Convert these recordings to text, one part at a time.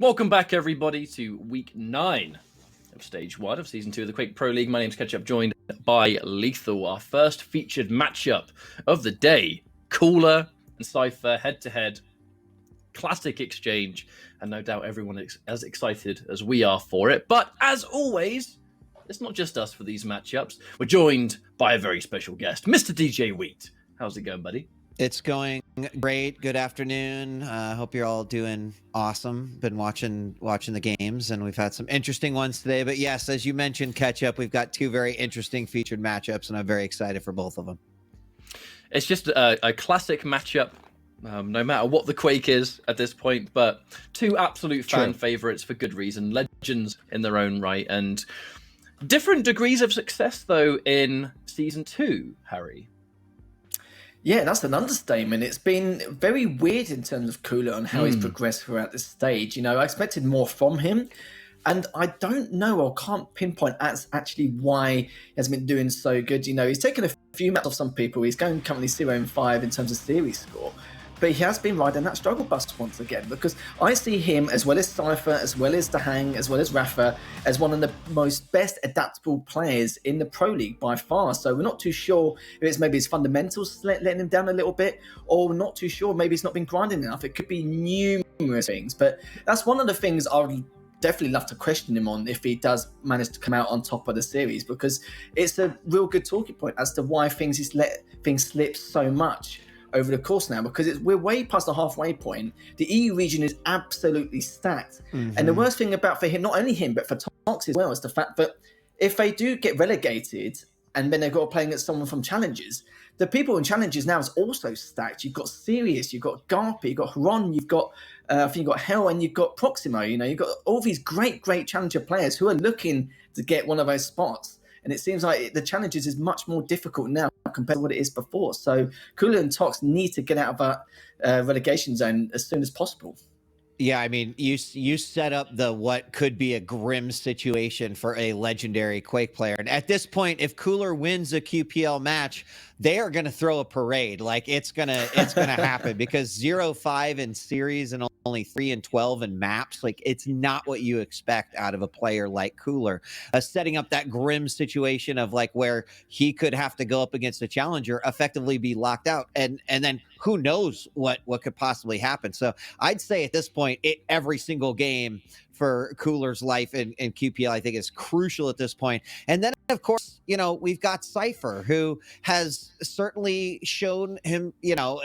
Welcome back, everybody, to week 9 of stage 1 of season 2 of the Quake Pro League. My name's Ketchup, joined by Lethal, our first featured matchup of the day. Cooler and Cypher head-to-head. Classic exchange, and no doubt everyone is as excited as we are for it. But as always, it's not just us for these matchups. We're joined by a very special guest, Mr. DJ Wheat. How's it going, buddy? It's going great. Good afternoon. Hope you're all doing awesome. Been watching the games, and we've had some interesting ones today. But yes, as you mentioned, Ketchup, we've got two very interesting featured matchups, and I'm very excited for both of them. It's just a classic matchup, no matter what the Quake is at this point, but two absolute fan favorites for good reason. Legends in their own right, and different degrees of success, though, in Season 2, Harry. Yeah, that's an understatement. It's been very weird in terms of Cooler and how he's progressed throughout this stage. You know, I expected more from him, and I don't know or can't pinpoint actually why he has been doing so good. You know, he's taken a few maps off some people. He's going currently 0-5 in terms of series score. But he has been riding that struggle bus once again, because I see him, as well as Cypher, as well as Dahang, as well as Rafa, as one of the most best adaptable players in the Pro League by far. So we're not too sure if it's maybe his fundamentals letting him down a little bit, or we're not too sure maybe he's not been grinding enough. It could be numerous things, but that's one of the things I would definitely love to question him on if he does manage to come out on top of the series, because it's a real good talking point as to why he's let things slip so much over the course now, because we're way past the halfway point. The EU region is absolutely stacked. And the worst thing about for him, not only him, but for Tox as well, is the fact that if they do get relegated and then they've got to play against someone from Challenges, the people in Challenges now is also stacked. You've got Sirius, you've got Garpy, you've got Huron, you've got, I think you've got Hell, and you've got Proximo. You know, you've got all these great Challenger players who are looking to get one of those spots. And it seems like the Challenges is much more difficult now compared to what it is before. So Cooler and Tox need to get out of that relegation zone as soon as possible. Yeah, I mean, you set up what could be a grim situation for a legendary Quake player. And at this point, if Cooler wins a QPL match, they are going to throw a parade. Like it's gonna happen, because 0-5 in series and only 3-12 in maps, like it's not what you expect out of a player like Cooler. Setting up that grim situation of like where he could have to go up against a challenger, effectively be locked out, and then who knows what could possibly happen. So I'd say at this point, every single game for Cooler's life in QPL, I think, is crucial at this point. And then, of course, you know, we've got Cypher, who has certainly shown him, you know,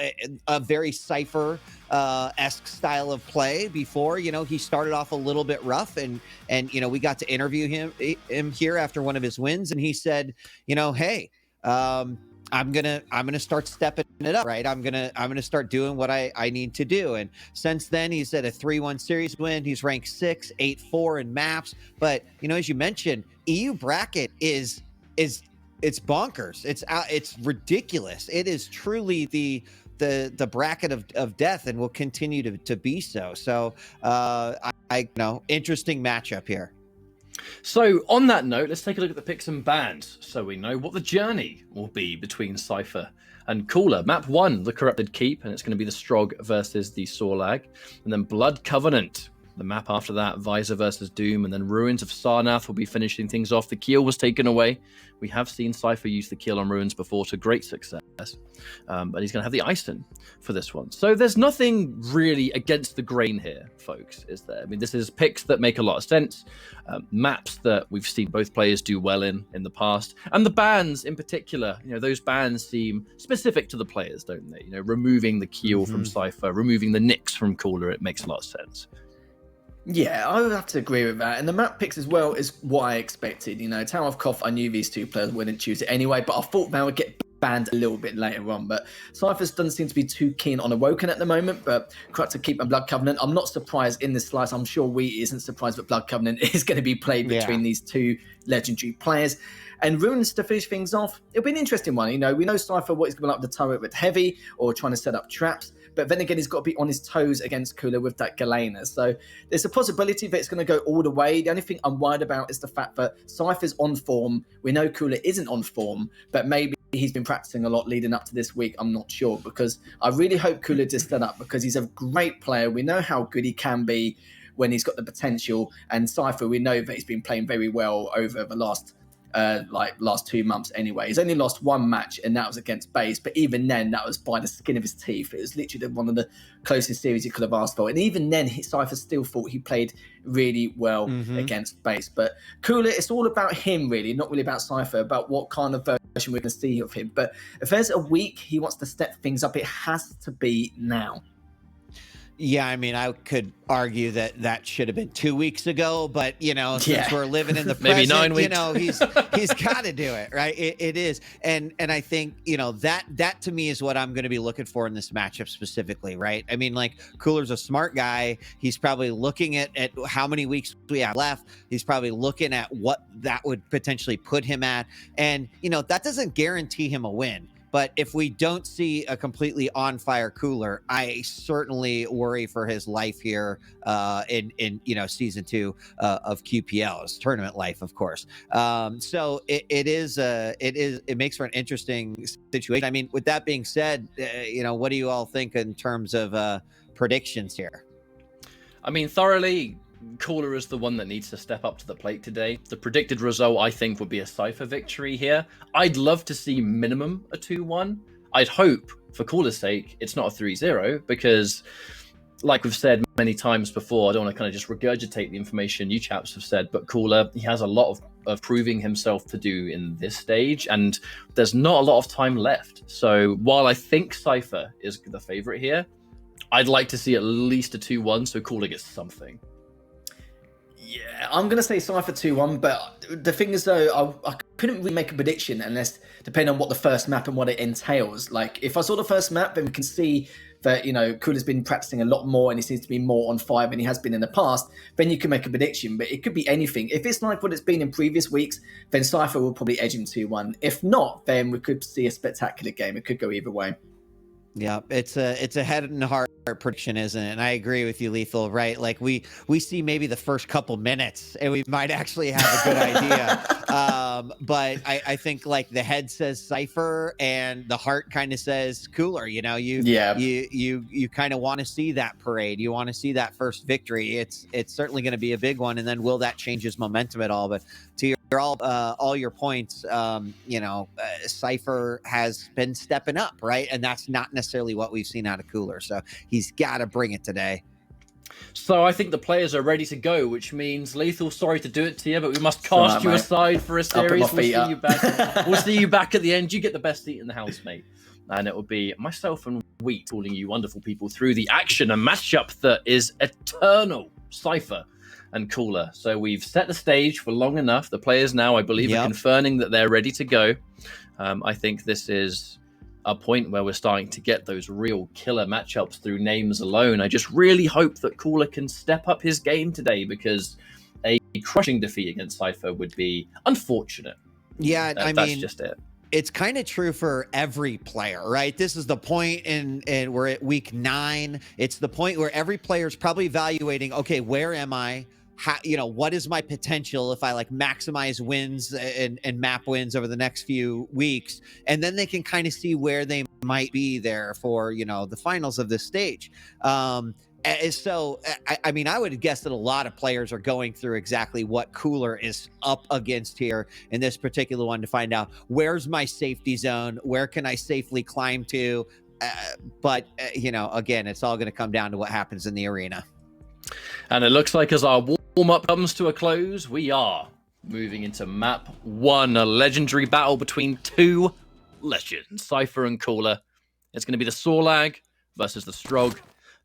a very Cypher-esque style of play before. You know, he started off a little bit rough, and you know, we got to interview him here after one of his wins, and he said, you know, hey, I'm gonna start stepping it up, right? I'm gonna start doing what I need to do. And since then, he's at a 3-1 series win. He's ranked 6, 8-4 in maps. But you know, as you mentioned, EU bracket is bonkers. It's ridiculous. It is truly the bracket of death, and will continue to be so. So I know, interesting matchup here. So, on that note, let's take a look at the picks and bans so we know what the journey will be between Cypher and Cooler. Map 1, the Corrupted Keep, and it's going to be the Strog versus the Sorlag. And then Blood Covenant, the map after that, Visor versus Doom. And then Ruins of Sarnath will be finishing things off. The Keel was taken away. We have seen Cypher use the Keel on Ruins before to great success. But he's going to have the Ison for this one. So there's nothing really against the grain here, folks, is there? I mean, this is picks that make a lot of sense. Maps that we've seen both players do well in the past. And the bans in particular, you know, those bans seem specific to the players, don't they? You know, removing the Keel from Cypher, removing the Nyx from Cooler, it makes a lot of sense. Yeah, I would have to agree with that. And the map picks as well is what I expected. You know, Tower of Koth, I knew these two players wouldn't choose it anyway, but I thought they would get banned a little bit later on. But Cypher doesn't seem to be too keen on Awoken at the moment, but Corrupted Keep and Blood Covenant, I'm not surprised in this slice. I'm sure Wheat isn't surprised that Blood Covenant is going to be played between these two legendary players. And Ruins to finish things off, it'll be an interesting one. You know, we know Cypher what he's going up the turret with heavy or trying to set up traps. But then again, he's got to be on his toes against Cooler with that Galena. So there's a possibility that it's going to go all the way. The only thing I'm worried about is the fact that Cypher's on form. We know Cooler isn't on form, but maybe he's been practicing a lot leading up to this week. I'm not sure, because I really hope Cooler does stand up, because he's a great player. We know how good he can be. when he's got the potential. And cypher, we know that he's been playing very well over the last 2 months anyway. He's only lost one match, and that was against base, but even then that was by the skin of his teeth. It was literally one of the closest series he could have asked for, and even then cypher still thought he played really well against base. But COOLLER, it's all about him really, not really about cypher, about what kind of version we're going to see of him. But if there's a week he wants to step things up, it has to be now. Yeah, I mean, I could argue that should have been 2 weeks ago, but since we're living in the present, maybe 9 weeks. He's got to do it, right? It is, and I think that to me is what I'm going to be looking for in this matchup specifically, right? I mean, like, COOLLERZ a smart guy. He's probably looking at how many weeks we have left. He's probably looking at what that would potentially put him at, and that doesn't guarantee him a win. But if we don't see a completely on fire COOLLER, I certainly worry for his life here in season 2 of QPL's tournament life, of course. So it makes for an interesting situation. I mean, with that being said, what do you all think in terms of predictions here? I mean, thoroughly, COOLLER is the one that needs to step up to the plate today. The predicted result, I think, would be a cypher victory here. I'd love to see minimum a 2-1. I'd hope, for COOLLER's sake, it's not a 3-0, because, like we've said many times before, I don't want to kind of just regurgitate the information you chaps have said, but COOLLER, he has a lot of proving himself to do in this stage, and there's not a lot of time left. So while I think cypher is the favorite here, I'd like to see at least a 2-1, so COOLLER gets something. Yeah, I'm going to say cypher 2-1, but the thing is, though, I couldn't really make a prediction unless, depending on what the first map and what it entails. Like, if I saw the first map, then we can see that, COOLLER's been practicing a lot more and he seems to be more on fire than he has been in the past, then you can make a prediction, but it could be anything. If it's like what it's been in previous weeks, then cypher will probably edge him 2-1. If not, then we could see a spectacular game. It could go either way. Yeah, it's a head and heart prediction, isn't it? And I agree with you, Lethal, right? Like, we see maybe the first couple minutes and we might actually have a good idea. But I think, like, the head says cypher and the heart kind of says COOLLER. You kind of want to see that parade. You want to see that first victory. It's certainly going to be a big one. And then will that change his momentum at all? But to all your points, cypher has been stepping up, right? And that's not necessarily what we've seen out of COOLLER. So he's got to bring it today. So I think the players are ready to go, which means, Lethal, sorry to do it to you, but we must cast you aside for a series. We'll see you back at the end. You get the best seat in the house, mate. And it will be myself and Wheat calling you wonderful people through the action and matchup that is eternal, cypher and COOLLER. So we've set the stage for long enough. The players now, I believe, are confirming that they're ready to go. I think this is a point where we're starting to get those real killer matchups through names alone. I just really hope that COOLLER can step up his game today, because a crushing defeat against cypher would be unfortunate. Yeah, that's just it. It's kind of true for every player, right? This is the point and we're at week 9. It's the point where every player is probably evaluating, okay, where am I? How, what is my potential if I maximize wins and map wins over the next few weeks? And then they can kind of see where they might be there for, the finals of this stage. So, I mean, I would guess that a lot of players are going through exactly what COOLLER is up against here in this particular one, to find out where's my safety zone, where can I safely climb to? But again, it's all going to come down to what happens in the arena. And it looks like as our warm-up comes to a close, we are moving into map 1, a legendary battle between 2 legends, cypher and COOLLER. It's going to be the Sorlag versus the Strog.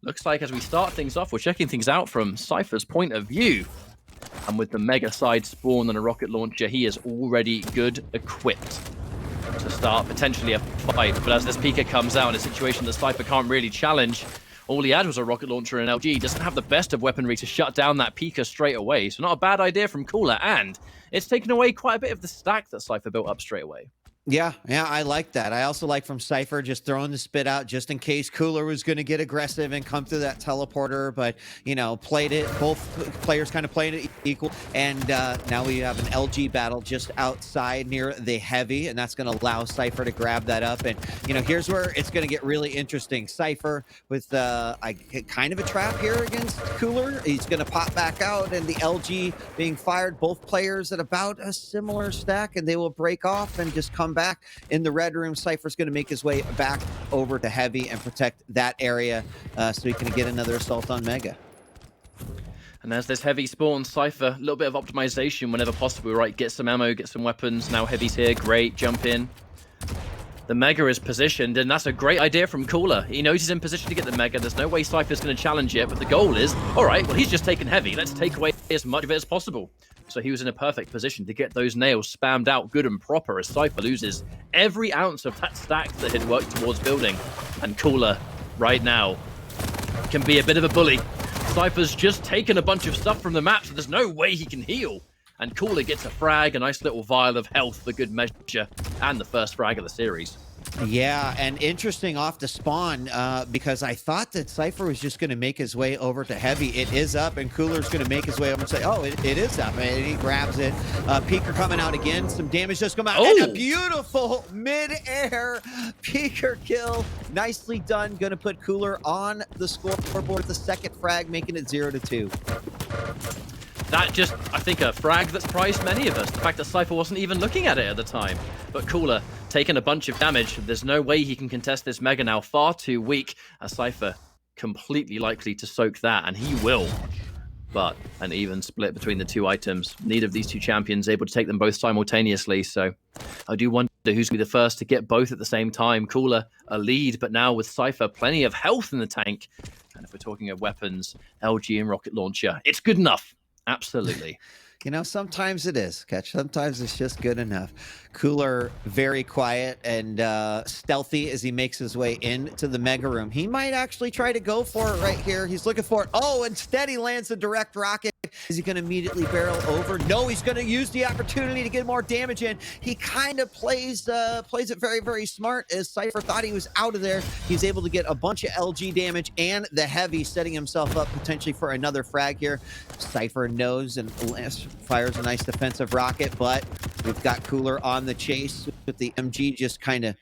Looks like as we start things off, we're checking things out from cypher's point of view. And with the mega side spawn and a rocket launcher, he is already good equipped to start potentially a fight. But as this Pika comes out in a situation that cypher can't really challenge, all he had was a rocket launcher and LG. Doesn't have the best of weaponry to shut down that Pika straight away. So not a bad idea from COOLLER. And it's taken away quite a bit of the stack that cypher built up straight away. Yeah, I like that. I also like from Cypher just throwing the spit out just in case Cooler was going to get aggressive and come through that teleporter, but played it. Both players kind of played it equal, and now we have an LG battle just outside near the heavy, and that's going to allow Cypher to grab that up. And here's where it's going to get really interesting. Cypher with kind of a trap here against Cooler. He's going to pop back out, and the LG being fired. Both players at about a similar stack, and they will break off and just come back in the red room. Cypher's going to make his way back over to heavy and protect that area so he can get another assault on Mega. And as this heavy spawns, Cypher, a little bit of optimization whenever possible, right? Get some ammo, get some weapons. Now heavy's here, great, jump in. The Mega is positioned, and that's a great idea from Cooler. He knows he's in position to get the Mega. There's no way Cypher's going to challenge it, but the goal is, all right, well, he's just taken heavy. Let's take away as much of it as possible. So he was in a perfect position to get those nails spammed out good and proper as Cypher loses every ounce of that stack that had worked towards building. And Cooler, right now, can be a bit of a bully. Cypher's just taken a bunch of stuff from the map, so there's no way he can heal. And Cooler gets a frag, a nice little vial of health for good measure, and the first frag of the series. Yeah, and interesting off the spawn because I thought that Cypher was just going to make his way over to heavy. It is up, and Cooler's going to make his way over and say, oh, it is up, and he grabs it. Peeker coming out again. Some damage just come out. Oh! And a beautiful mid-air Peeker kill. Nicely done. Going to put Cooler on the scoreboard. The second frag, making it 0-2. That just, I think, a frag that surprised many of us. The fact that Cypher wasn't even looking at it at the time. But Cooler taking a bunch of damage. There's no way he can contest this Mega now. Far too weak. A Cypher completely likely to soak that, and he will. But an even split between the two items. Neither of these two champions able to take them both simultaneously. So I do wonder who's going to be the first to get both at the same time. Cooler, a lead, but now with Cypher, plenty of health in the tank. And if we're talking of weapons, LG and rocket launcher, it's good enough. Absolutely. Sometimes it is, Catch. Sometimes it's just good enough. Cooler, very quiet and stealthy as he makes his way into the Mega Room. He might actually try to go for it right here. He's looking for it. Oh, instead he lands a direct rocket. Is he going to immediately barrel over? No, he's going to use the opportunity to get more damage in. He kind of plays it very, very smart. As Cypher thought he was out of there, he's able to get a bunch of LG damage and the heavy, setting himself up potentially for another frag here. Cypher knows and fires a nice defensive rocket, but we've got Cooler on the chase with the MG just kind of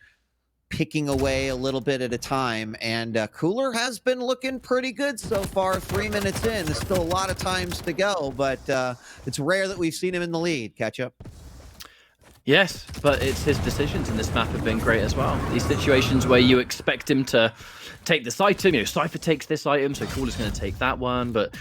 picking away a little bit at a time, and Cooler has been looking pretty good so far. 3 minutes in, there's still a lot of times to go, but it's rare that we've seen him in the lead. Catch up. Yes, but it's his decisions in this map have been great as well. These situations where you expect him to take this item, Cypher takes this item, so Cooler's going to take that one, but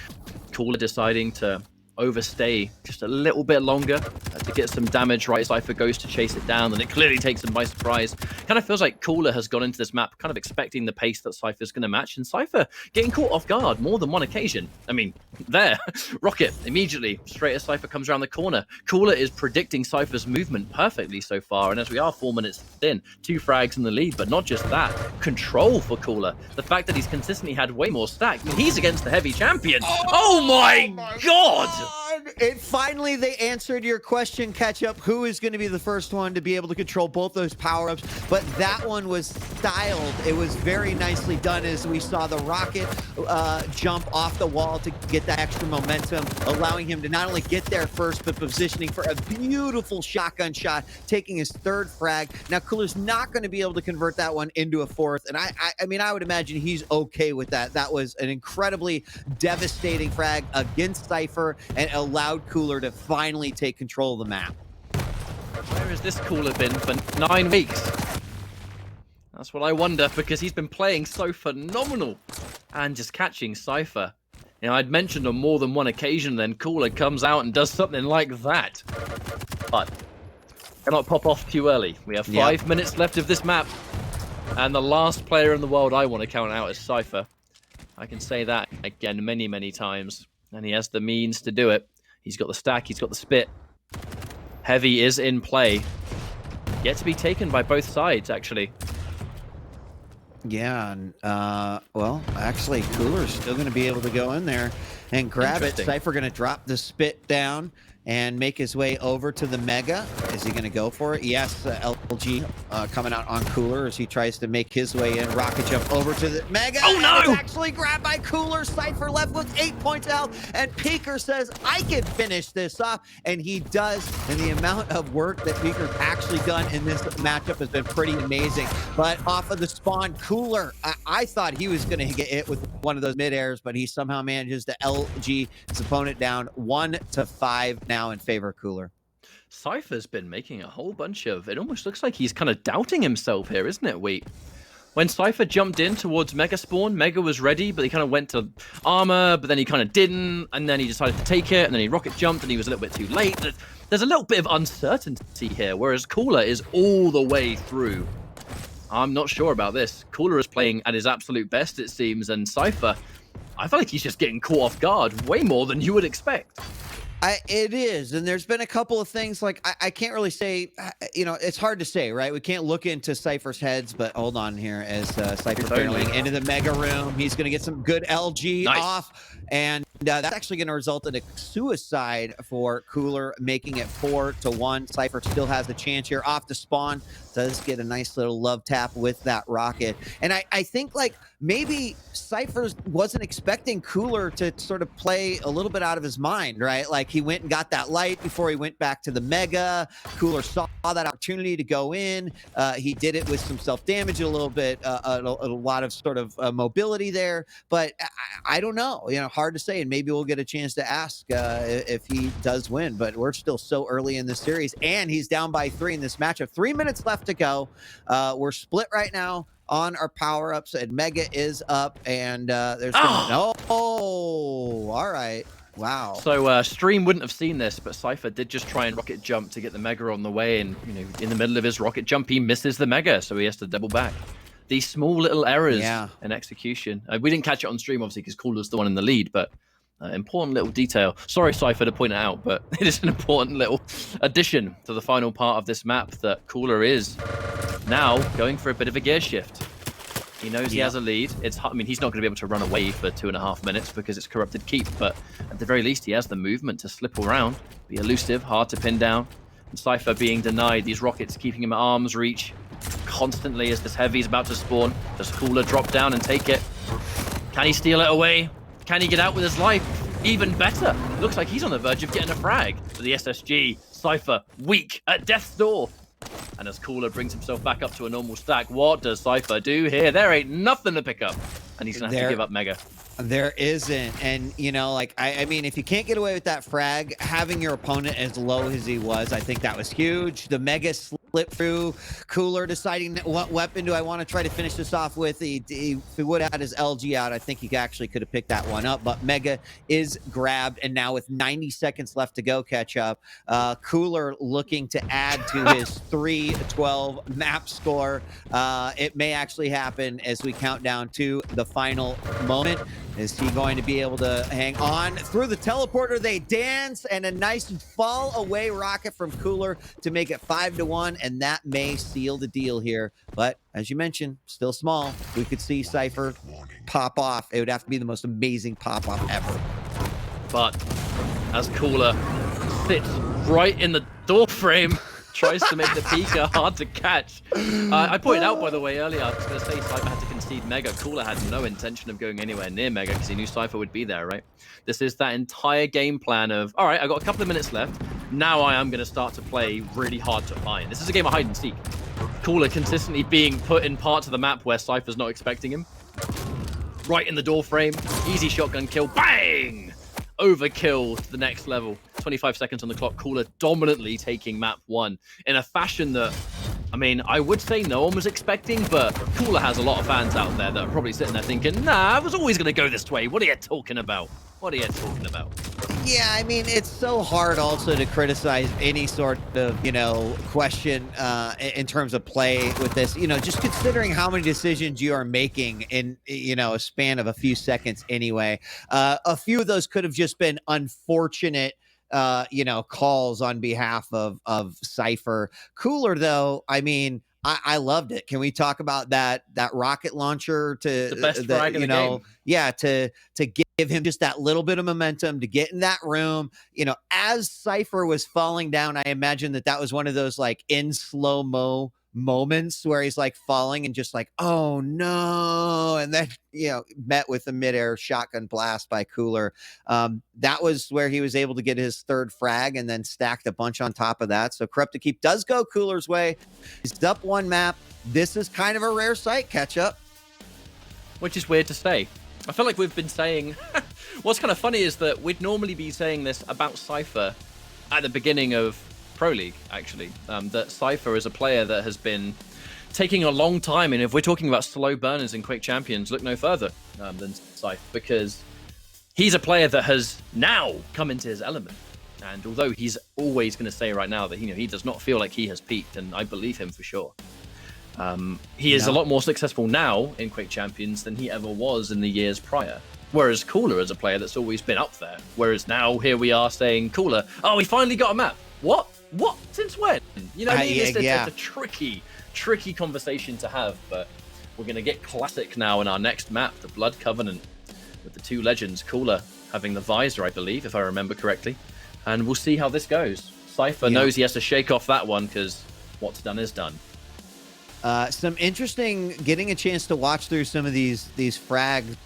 Cooler deciding to overstay just a little bit longer to get some damage right. Cypher goes to chase it down, and it clearly takes him by surprise. Kind of feels like Cooler has gone into this map kind of expecting the pace that Cypher's going to match, and Cypher getting caught off guard more than one occasion. I mean, there, rocket immediately straight as Cypher comes around the corner. Cooler is predicting Cypher's movement perfectly so far, and as we are 4 minutes in, 2 frags in the lead, but not just that, control for Cooler. The fact that he's consistently had way more stack. I mean, he's against the heavy champion. Oh my god! Finally, they answered your question, Catch Up. Who is going to be the first one to be able to control both those power-ups? But that one was styled. It was very nicely done as we saw the rocket jump off the wall to get that extra momentum, allowing him to not only get there first, but positioning for a beautiful shotgun shot, taking his 3rd frag. Now, Cooler's not going to be able to convert that one into a 4th, and I mean, I would imagine he's okay with that. That was an incredibly devastating frag against Cypher, and allowed Cooler to finally take control of the map. Where has this Cooler been for 9 weeks? That's what I wonder, because he's been playing so phenomenal and just catching Cypher. I'd mentioned on more than one occasion then Cooler comes out and does something like that. But cannot pop off too early. We have 5 minutes left of this map, and the last player in the world I want to count out is Cypher. I can say that again many, many times. And he has the means to do it. He's got the stack, he's got the spit. Heavy is in play. Yet to be taken by both sides, actually. Yeah, and, well, actually, Cooler's still going to be able to go in there and grab it. Cypher going to drop the spit down, and make his way over to the Mega. Is he going to go for it? Yes, LG coming out on Cooler as he tries to make his way in. Rocket jump over to the Mega. Oh, no! It's actually grabbed by Cooler. Cypher left with 8 points out, and Peeker says, I can finish this off, and he does. And the amount of work that Peeker's actually done in this matchup has been pretty amazing. But off of the spawn, Cooler, I thought he was going to get hit with one of those mid-airs, but he somehow manages to LG his opponent down 1-5 now in favor of Cooler. Cypher's been making a whole bunch of... It almost looks like he's kind of doubting himself here, isn't it, Wheat? When Cypher jumped in towards Mega Spawn, Mega was ready, but he kind of went to armor, but then he kind of didn't, and then he decided to take it, and then he rocket jumped, and he was a little bit too late. There's a little bit of uncertainty here, whereas Cooler is all the way through. I'm not sure about this. Cooler is playing at his absolute best, it seems, and Cypher, I feel like he's just getting caught off guard way more than you would expect. It is, and there's been a couple of things like I can't really say, it's hard to say, right? We can't look into Cypher's heads, but hold on here as Cypher's barreling into the Mega Room. He's going to get some good LG off, and that's actually going to result in a suicide for Cooler, making it 4-1. Cypher still has a chance here off the spawn. Does get a nice little love tap with that rocket, and I think like maybe Cypher wasn't expecting Cooler to sort of play a little bit out of his mind, right? Like he went and got that light before he went back to the Mega. Cooler saw that opportunity to go in. He did it with some self-damage a little bit, a lot of sort of mobility there, but I don't know, hard to say, and maybe we'll get a chance to ask if he does win, but we're still so early in the series, and he's down by 3 in this matchup. 3 minutes left to go. We're split right now on our power-ups, and Mega is up, and there's all right. Wow. So Stream wouldn't have seen this, but Cypher did just try and rocket jump to get the Mega on the way, and in the middle of his rocket jump, he misses the Mega, so he has to double back. These small little errors in execution. We didn't catch it on stream, obviously, because Cooller's the one in the lead, but important little detail. Sorry, Cypher, to point it out, but it is an important little addition to the final part of this map that Cooler is now going for a bit of a gear shift. He knows he has a lead. He's not going to be able to run away for 2.5 minutes because it's corrupted keep, but at the very least, he has the movement to slip around, be elusive, hard to pin down. And Cypher being denied these rockets, keeping him at arm's reach constantly as this heavy is about to spawn. Does Cooler drop down and take it? Can he steal it away? Can he get out with his life? Even better. Looks like he's on the verge of getting a frag. For the SSG, Cypher weak at death's door. And as Cooler brings himself back up to a normal stack, what does Cypher do here? There ain't nothing to pick up. And he's going to have to give up Mega. There isn't. And, I mean, if you can't get away with that frag, having your opponent as low as he was, I think that was huge. The Mega slipped through. Cooler deciding what weapon do I want to try to finish this off with. If he would have had his LG out, I think he actually could have picked that one up. But Mega is grabbed, and now with 90 seconds left to go catch up, Cooler looking to add to his 3-12 map score. It may actually happen as we count down to the final moment. Is he going to be able to hang on through the teleporter? They dance, and a nice fall away rocket from Cooler to make it 5-1, and that may seal the deal here. But as you mentioned, still small. We could see Cypher pop off. It would have to be the most amazing pop off ever. But as Cooler sits right in the door frame, tries to make the Peeker hard to catch. I pointed out, by the way, earlier, I was going to say Cypher had to concede Mega. Cooler had no intention of going anywhere near Mega because he knew Cypher would be there, right? This is that entire game plan of, all right, I've got a couple of minutes left. Now I am going to start to play really hard to find. This is a game of hide and seek. Cooler consistently being put in parts of the map where Cypher's not expecting him. Right in the door frame. Easy shotgun kill. Bang! Overkill to the next level. 25 seconds on the clock. Cooler dominantly taking map 1 in a fashion that, I mean, I would say no one was expecting, but Cooler has a lot of fans out there that are probably sitting there thinking, nah, I was always going to go this way. What are you talking about? What are you talking about? Yeah, I mean, it's so hard also to criticize any sort of, question in terms of play with this, just considering how many decisions you are making in, a span of a few seconds anyway. A few of those could have just been unfortunate, calls on behalf of Cypher. Cooler, though, I mean, I loved it. Can we talk about that rocket launcher to the best frag in the game. Yeah, to get give him just that little bit of momentum to get in that room. You know, as Cypher was falling down, I imagine that was one of those like in slow-mo moments where he's like falling and just like, oh no, and then, you know, met with a midair shotgun blast by Cooler. That was where he was able to get his third frag and then stacked a bunch on top of that. So Corrupted Keep does go Cooler's way. He's up one map. This is kind of a rare sight catch up, which is weird to say. I feel like we've been saying what's kind of funny is that we'd normally be saying this about Cypher at the beginning of Pro League, actually, that Cypher is a player that has been taking a long time, and if we're talking about slow burners in Quake Champions, look no further than Cypher, because he's a player that has now come into his element. And although he's always going to say right now that he does not feel like he has peaked, and I believe him for sure. He is a lot more successful now in Quake Champions than he ever was in the years prior. Whereas Cooler is a player that's always been up there. Whereas now here we are saying Cooler, oh, we finally got a map. What? Since when? You know what I mean? It's a tricky conversation to have, but we're going to get classic now in our next map, the Blood Covenant, with the two legends, Cooler having the visor, I believe, if I remember correctly. And we'll see how this goes. Cypher knows he has to shake off that one because what's done is done. Some interesting, getting a chance to watch through some of these frags.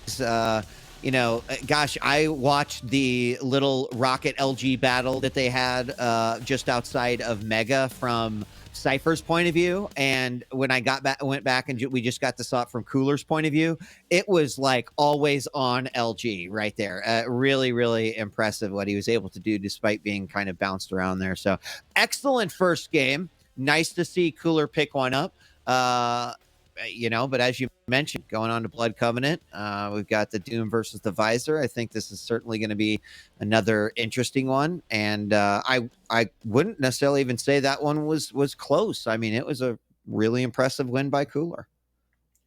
You know, gosh, I watched the little Rocket LG battle that they had just outside of Mega from Cypher's point of view. And when I went back and we just got to saw it from COOLLERZ point of view, it was like always on LG right there. Really, really impressive what he was able to do despite being kind of bounced around there. So excellent first game. Nice to see Cooler pick one up. You know, but as you mentioned, going on to Blood Covenant, we've got the Doom versus the Visor. I think this is certainly going to be another interesting one, and I wouldn't necessarily even say that one was close. I mean, it was a really impressive win by Cooler.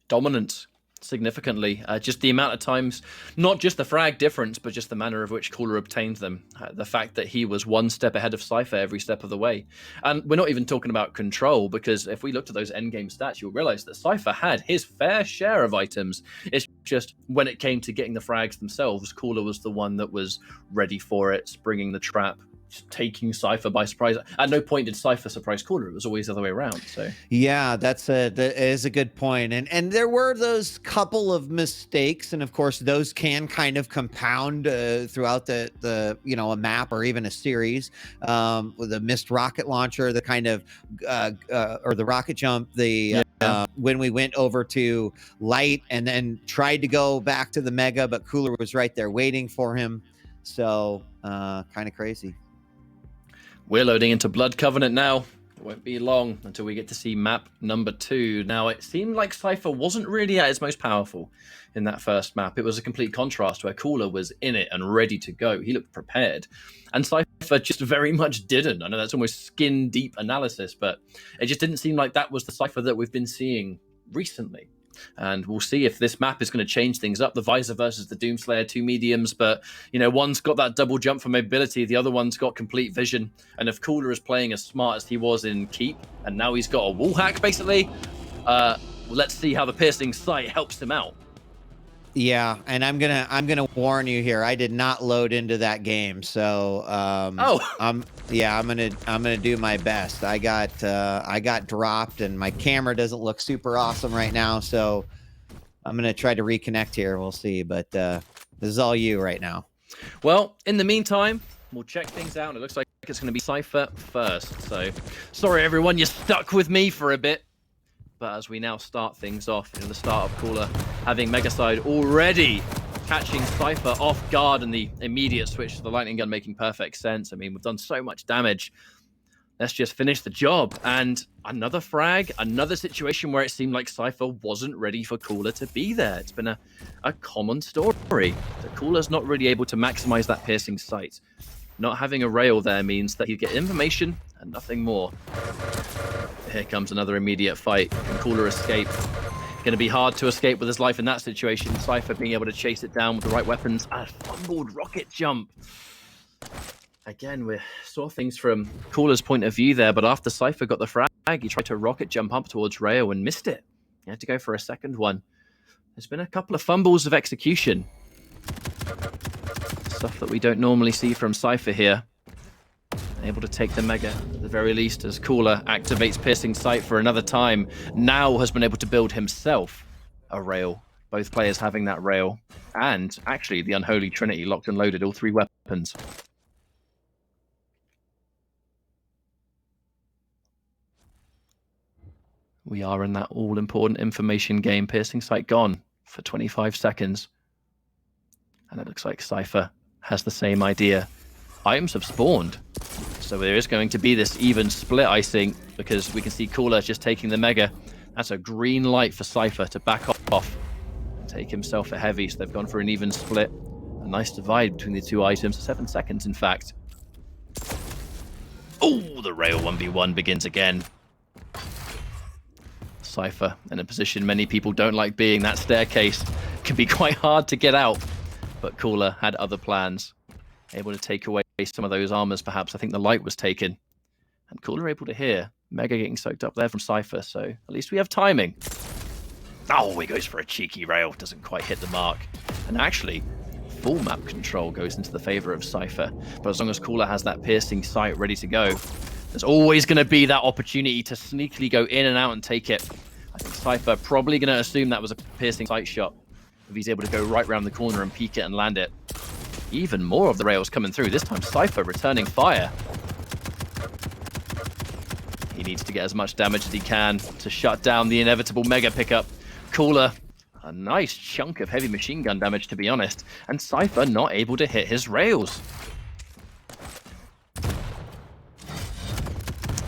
Dominant, significantly. Just the amount of times, not just the frag difference, but just the manner of which Cooler obtained them. The fact that he was one step ahead of Cypher every step of the way. And we're not even talking about control, because if we looked at those endgame stats, you'll realize that Cypher had his fair share of items. It's just when it came to getting the frags themselves, Cooler was the one that was ready for it, springing the trap, taking Cypher by surprise. At no point did Cypher surprise Cooler. It was always the other way around. So yeah, that is a good point. And there were those couple of mistakes, and of course those can kind of compound throughout the you know, a map or even a series, with a missed rocket launcher, the kind of or the rocket jump, when we went over to light and then tried to go back to the Mega, but Cooler was right there waiting for him. So kind of crazy. We're loading into Blood Covenant now. It won't be long until we get to see map number 2. Now, it seemed like Cypher wasn't really at his most powerful in that first map. It was a complete contrast where Cooler was in it and ready to go. He looked prepared. And Cypher just very much didn't. I know that's almost skin-deep analysis, but it just didn't seem like that was the Cypher that we've been seeing recently. And we'll see if this map is going to change things up. The Visor versus the Doomslayer, two mediums, but you know, one's got that double jump for mobility, the other one's got complete vision. And if Cooler is playing as smart as he was in Keep, and now he's got a wall hack basically, let's see how the piercing sight helps him out. Yeah, and I'm gonna warn you here. I did not load into that game, so I'm gonna do my best. I got dropped, and my camera doesn't look super awesome right now, so I'm gonna try to reconnect here. We'll see, but this is all you right now. Well, in the meantime, we'll check things out. It looks like it's going to be Cypher first. So sorry everyone, you're stuck with me for a bit. But as we now start things off in the start of Cooler, having Megaside already catching Cypher off guard, and the immediate switch to the lightning gun making perfect sense. I mean, we've done so much damage. Let's just finish the job. And another frag, another situation where it seemed like Cypher wasn't ready for Cooler to be there. It's been a common story. The Cooler's not really able to maximize that piercing sight. Not having a rail there means that you get information and nothing more. Here comes another immediate fight. Can Cooler escape? Going to be hard to escape with his life in that situation. Cypher being able to chase it down with the right weapons. A fumbled rocket jump. Again, we saw things from Cooler's point of view there, but after Cypher got the frag, he tried to rocket jump up towards Rayo and missed it. He had to go for a second one. There's been a couple of fumbles of execution. stuff that we don't normally see from cypher here. Able to take the Mega at the very least as Cooler activates Piercing Sight for another time. Now has been able to build himself a rail. Both players having that rail. And actually the Unholy Trinity locked and loaded all 3 weapons. We are in that all-important information game. Piercing Sight gone for 25 seconds. And it looks like cypher has the same idea. Items have spawned. So there is going to be this even split, I think, because we can see Cooler just taking the Mega. That's a green light for cypher to back off and take himself a heavy. So they've gone for an even split. A nice divide between the 2 items. 7 seconds, in fact. Oh, the rail 1v1 begins again. Cypher in a position many people don't like being. That staircase can be quite hard to get out. But Cooler had other plans. Able to take away some of those armors, perhaps. I think the light was taken. And Cooler able to hear Mega getting soaked up there from cypher, so at least we have timing. Oh, he goes for a cheeky rail. Doesn't quite hit the mark. And actually, full map control goes into the favor of cypher. But as long as Cooler has that Piercing Sight ready to go, there's always going to be that opportunity to sneakily go in and out and take it. I think cypher probably going to assume that was a Piercing Sight shot. If he's able to go right around the corner and peek it and land it. Even more of the rails coming through. This time cypher returning fire. He needs to get as much damage as he can to shut down the inevitable Mega pickup. Cooler, a nice chunk of heavy machine gun damage, to be honest. And cypher not able to hit his rails.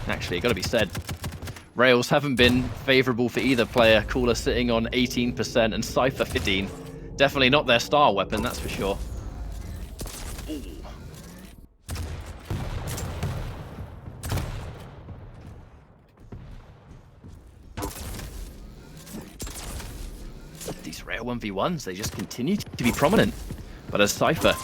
Actually, it got to be said, rails haven't been favorable for either player. Cooler sitting on 18% and cypher 15. Definitely not their star weapon, that's for sure. Ooh. These rail 1v1s, they just continue to be prominent. But as cypher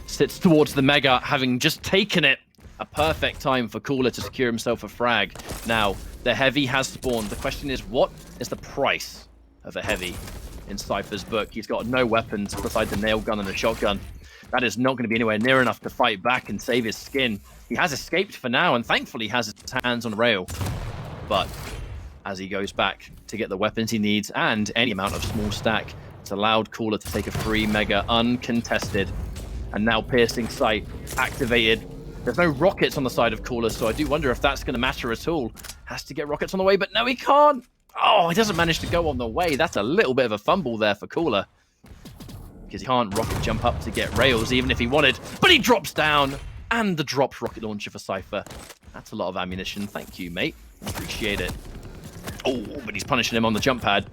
sits towards the Mega, having just taken it, a perfect time for Cooler to secure himself a frag. Now, the heavy has spawned. The question is, what is the price of a heavy in cypher's book? He's got no weapons besides a nail gun and a shotgun. That is not going to be anywhere near enough to fight back and save his skin. He has escaped for now, and thankfully has his hands on rail. But as he goes back to get the weapons he needs and any amount of small stack, it's allowed Cooler to take a free Mega uncontested. And now Piercing Sight activated. There's no rockets on the side of Cooler, so I do wonder if that's going to matter at all. Has to get rockets on the way, but no, he can't. Oh, he doesn't manage to go on the way. That's a little bit of a fumble there for Cooler. Because he can't rocket jump up to get rails, even if he wanted. But he drops down. And the dropped rocket launcher for cypher. That's a lot of ammunition. Thank you, mate. Appreciate it. Oh, but he's punishing him on the jump pad.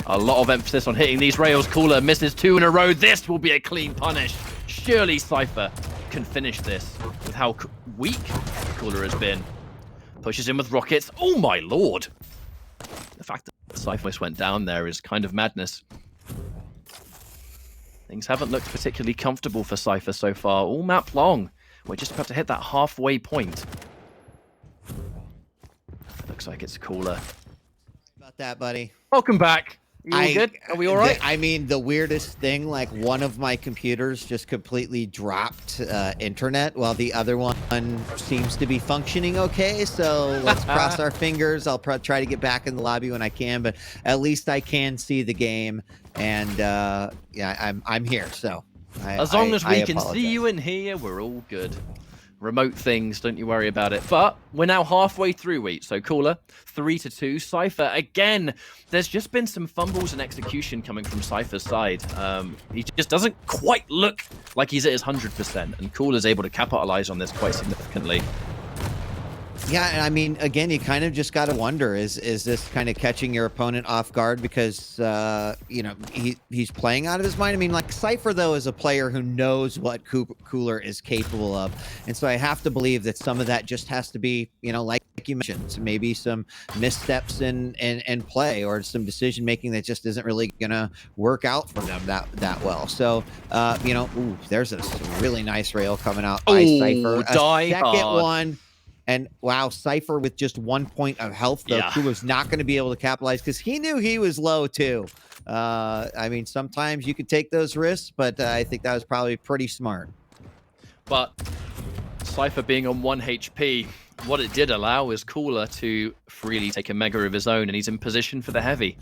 A lot of emphasis on hitting these rails. Cooler misses 2 in a row. This will be a clean punish. Surely cypher can finish this with how weak Cooler has been. Pushes him with rockets. Oh my lord. The fact that cypher went down there is kind of madness. Things haven't looked particularly comfortable for cypher so far. All map long. We're just about to hit that halfway point. Looks like it's Cooler. About that, buddy. Welcome back. You all good? Are we all right? I mean, the weirdest thing, like one of my computers just completely dropped internet while the other one seems to be functioning okay. So let's cross our fingers. I'll try to get back in the lobby when I can, but at least I can see the game. And yeah, I'm here. So as long as we can see you and hear, we're all good. Remote things, don't you worry about it. But we're now halfway through week, so Cooler 3-2. Cypher again. There's just been some fumbles and execution coming from Cypher's side. He just doesn't quite look like he's at his 100%, and Cooler's able to capitalize on this quite significantly. Yeah, I mean, again, you kind of just got to wonder, is this kind of catching your opponent off guard because, you know, he's playing out of his mind? I mean, like, cypher, though, is a player who knows what Cooler is capable of. And so I have to believe that some of that just has to be, you know, like you mentioned, so maybe some missteps in play or some decision-making that just isn't really going to work out for them that well. So, you know, ooh, there's a really nice rail coming out by cypher. A second one. And wow, cypher with just 1 point of health, though, Cooler's not going to be able to capitalize because he knew he was low, too. I mean, sometimes you could take those risks, but I think that was probably pretty smart. But Cypher being on 1 HP, what it did allow is Cooler to freely take a mega of his own, and he's in position for the heavy.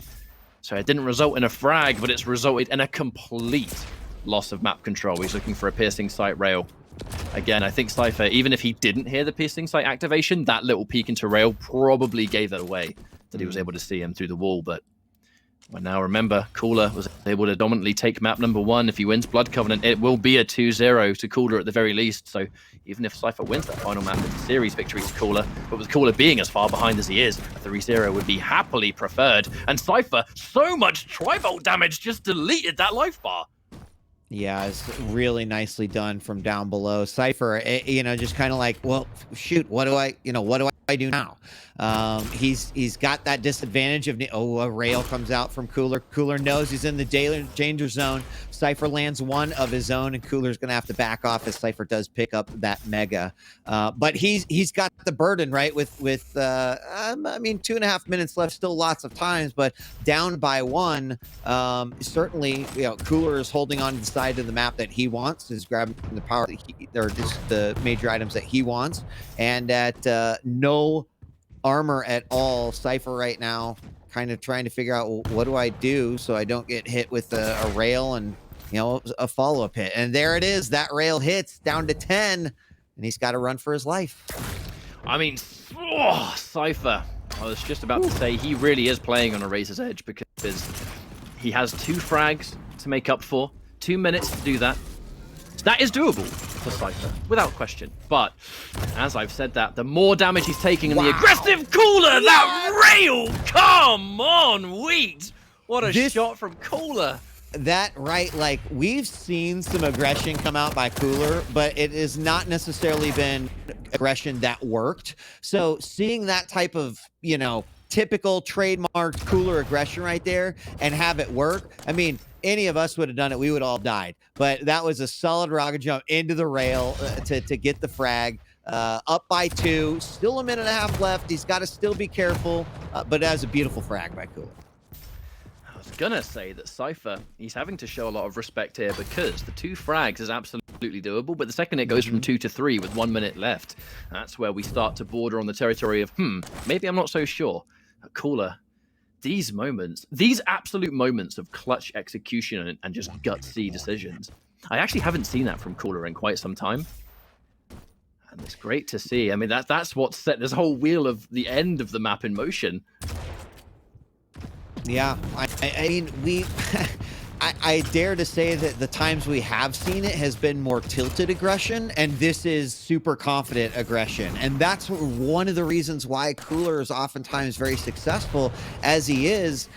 So it didn't result in a frag, but it's resulted in a complete loss of map control. He's looking for a piercing sight rail. Again, I think Cypher, even if he didn't hear the piercing sight activation, that little peek into rail probably gave it away, that he was able to see him through the wall. But well, now remember, Cooler was able to dominantly take map number 1. If he wins Blood Covenant, it will be a 2-0 to Cooler at the very least. So even if Cypher wins that final map, it's a series victory to Cooler. But with Cooler being as far behind as he is, a 3-0 would be happily preferred. And Cypher, so much tri-volt damage, just deleted that life bar. Yeah, it's really nicely done from down below. Cypher, you know, just kind of like, well, shoot, what do I do now? He's got that disadvantage of, a rail comes out from Cooler. Cooler knows he's in the danger zone. Cypher lands one of his own, and Cooler's gonna have to back off as Cypher does pick up that mega. But he's got the burden, right? With I mean, 2.5 minutes left, still lots of times, but down by 1. Certainly, you know, Cooler is holding on to the side of the map that he wants, is grabbing the power that or just the major items that he wants, and at no armor at all. Cypher right now kind of trying to figure out, well, what do I do so I don't get hit with a rail and, you know, a follow-up hit. And there it is. That rail hits down to 10, and he's got to run for his life. I mean, Cypher, I was just about to say, he really is playing on a razor's edge, because he has 2 frags to make up for, 2 minutes to do that. That is doable for Cypher, without question. But as I've said that, the more damage he's taking and the aggressive Cooler, that rail! Come on, Wheat! What a shot from Cooler. That, right, like, we've seen some aggression come out by Cooler, but it has not necessarily been aggression that worked. So seeing that type of, you know, typical trademarked Cooler aggression right there and have it work, I mean, any of us would have done it, we would all died. But that was a solid rocket jump into the rail to get the frag. Up by 2, still 1.5 minutes left. He's got to still be careful, but that was a beautiful frag by Cooler. I was gonna say that Cypher, he's having to show a lot of respect here, because the 2 frags is absolutely doable, but the second it goes from 2 to 3 with 1 minute left, that's where we start to border on the territory of, maybe I'm not so sure. Cooler, these moments, these absolute moments of clutch execution and just gutsy decisions, I actually haven't seen that from Cooler in quite some time. And it's great to see. I mean, that's what set this whole wheel of the end of the map in motion. Yeah, I mean, I dare to say that the times we have seen it has been more tilted aggression, and this is super confident aggression. And that's one of the reasons why Cooler is oftentimes very successful, as he is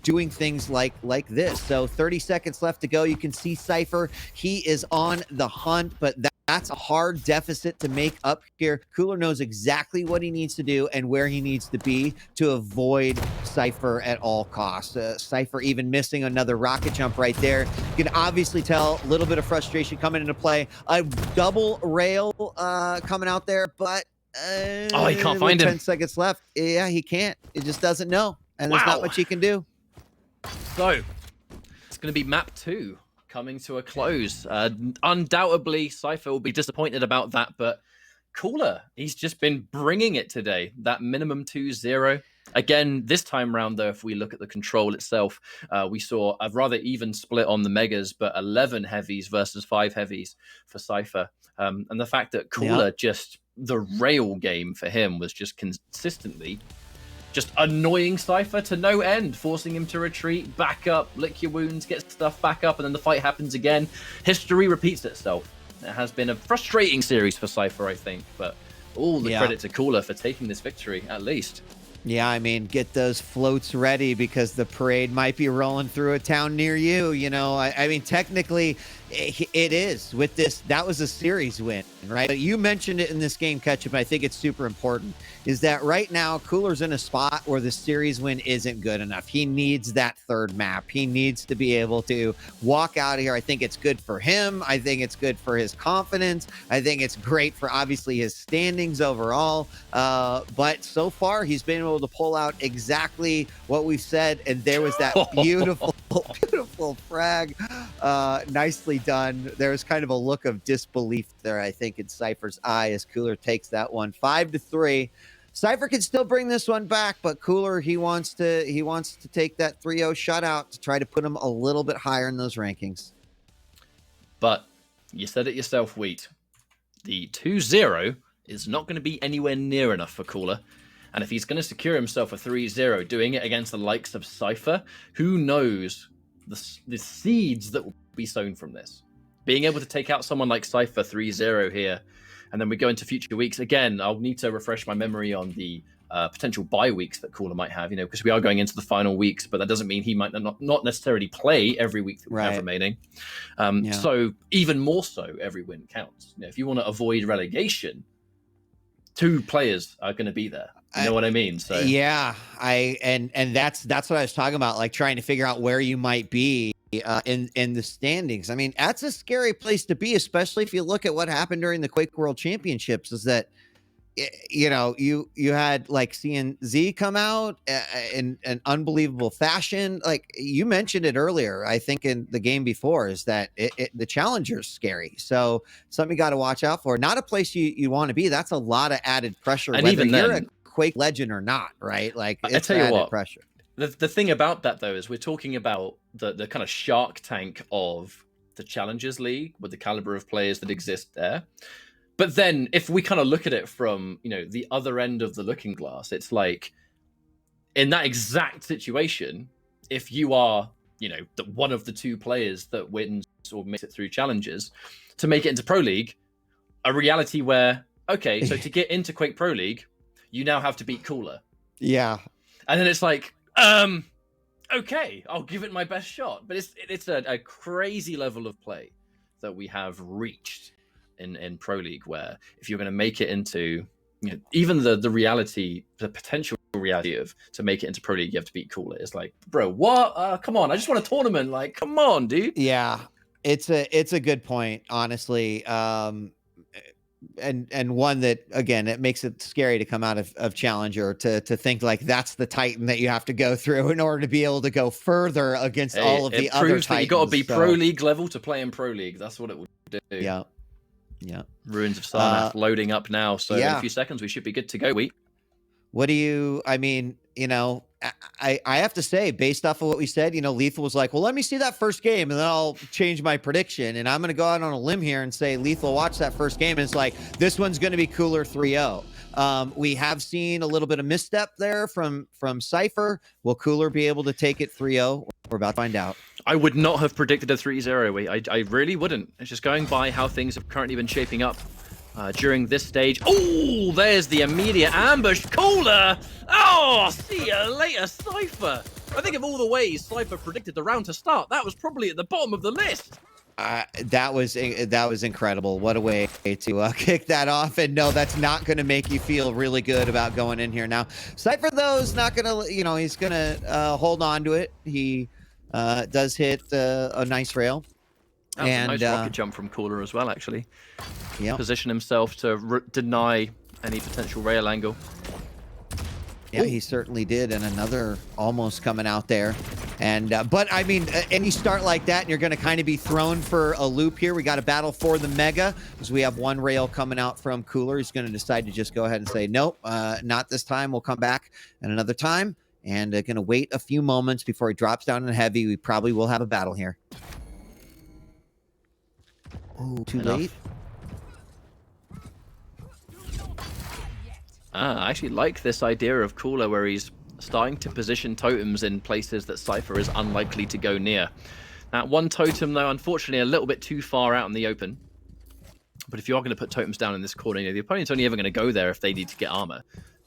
doing things like this. So 30 seconds left to go. You can see Cypher. He is on the hunt, but that's a hard deficit to make up here. Cooler knows exactly what he needs to do and where he needs to be to avoid Cypher at all costs. Cypher even missing another rocket jump right there. You can obviously tell a little bit of frustration coming into play. A double rail coming out there, but he can't find him. 10 seconds left. Yeah, he can't. He just doesn't know, and there's not much he can do. So it's going to be map 2. Coming to a close. Undoubtedly, Cypher will be disappointed about that, but Cooler, he's just been bringing it today. That minimum 2-0. Again, this time round, though, if we look at the control itself, we saw a rather even split on the megas, but 11 heavies versus 5 heavies for Cypher. And the fact that Cooler, just the rail game for him was just consistently just annoying Cypher to no end, forcing him to retreat, back up, lick your wounds, get stuff back up, and then the fight happens again. History repeats itself. It has been a frustrating series for Cypher, I think, but all the credit to Cooler for taking this victory, at least. Yeah, I mean, get those floats ready because the parade might be rolling through a town near you. You know, I mean, technically, It is with this. That was a series win, right? You mentioned it in this game, Ketchup. And I think it's super important. Is that right now COOLLERZ in a spot where the series win isn't good enough. He needs that third map. He needs to be able to walk out of here. I think it's good for him. I think it's good for his confidence. I think it's great for obviously his standings overall. But so far he's been able to pull out exactly what we've said. And there was that beautiful, beautiful frag. Nicely done. There's kind of a look of disbelief there, I think, in Cypher's eye as COOLLERZ takes that one 5-3. Cypher can still bring this one back, but COOLLERZ, he wants to take that 3-0 shutout to try to put him a little bit higher in those rankings. But you said it yourself, Wheat. The 2-0 is not going to be anywhere near enough for COOLLERZ. And if he's going to secure himself a 3-0, doing it against the likes of Cypher, who knows the seeds that will be sown from this. Being able to take out someone like Cypher 3-0 here, and then we go into future weeks. Again, I'll need to refresh my memory on the potential bye weeks that COOLLERZ might have, because we are going into the final weeks, but that doesn't mean he might not necessarily play every week that we have remaining. So even more so, every win counts. If you want to avoid relegation, 2 players are going to be there. You know what I mean? So yeah, and that's what I was talking about, like trying to figure out where you might be in the standings. I mean, that's a scary place to be, especially if you look at what happened during the Quake World Championships. Is that you had like CNZ come out in an unbelievable fashion. Like you mentioned it earlier, I think in the game before, is that the challenger's scary. So something you got to watch out for. Not a place you want to be. That's a lot of added pressure. And whether even you're then, a Quake legend or not, right? Like I it's tell you added what, pressure. The thing about that though is we're talking about the kind of Shark Tank of the Challengers League with the caliber of players that exist there. But then if we kind of look at it from, the other end of the looking glass, it's like in that exact situation, if you are, one of the 2 players that wins or makes it through challenges to make it into Pro League, a reality where, okay, so to get into Quake Pro League, you now have to beat COOLLERZ. Yeah. And then it's like, okay, I'll give it my best shot. But it's a crazy level of play that we have reached in Pro League, where if you're going to make it into, even the reality, the potential reality of to make it into Pro League, you have to beat COOLLERZ. It's like, bro, what? Come on, I just want a tournament. Like, come on, dude. Yeah, it's a good point, honestly. And one that, again, it makes it scary to come out of Challenger to think like that's the Titan that you have to go through in order to be able to go further against all of the other Titans. That you got to be Pro League level to play in Pro League. That's what it will do. Yeah. Yeah. Ruins of Sarnath loading up now. So in a few seconds, we should be good to go. I have to say, based off of what we said, Lethal was like, well, let me see that first game and then I'll change my prediction. And I'm going to go out on a limb here and say Lethal watch that first game. And it's like, this one's going to be COOLLERZ 3-0. We have seen a little bit of misstep there from Cypher. Will COOLLERZ be able to take it 3-0? We're about to find out. I would not have predicted a 3-0. I really wouldn't. It's just going by how things have currently been shaping up during this stage. Oh, there's the immediate ambush. COOLLERZ! Oh, see you later, Cypher. I think of all the ways Cypher predicted the round to start, that was probably at the bottom of the list. That was incredible. What a way to kick that off. And no, that's not going to make you feel really good about going in here. Now, Cypher, though, is not going to, he's going to hold on to it. He does hit a nice rail. That was a nice rocket jump from COOLLERZ as well, actually. Yeah. Position himself to deny any potential rail angle. Yeah, he certainly did. And another almost coming out there. And but I mean, any start like that, and you're going to kind of be thrown for a loop here. We got a battle for the Mega because we have one rail coming out from COOLLERZ. He's going to decide to just go ahead and say, nope, not this time. We'll come back at another time. And going to wait a few moments before he drops down in heavy. We probably will have a battle here. Oh, too late. I actually like this idea of COOLLERZ where he's starting to position totems in places that Cypher is unlikely to go near. That one totem, though, unfortunately, a little bit too far out in the open. But if you are going to put totems down in this corner, the opponent's only ever going to go there if they need to get armor.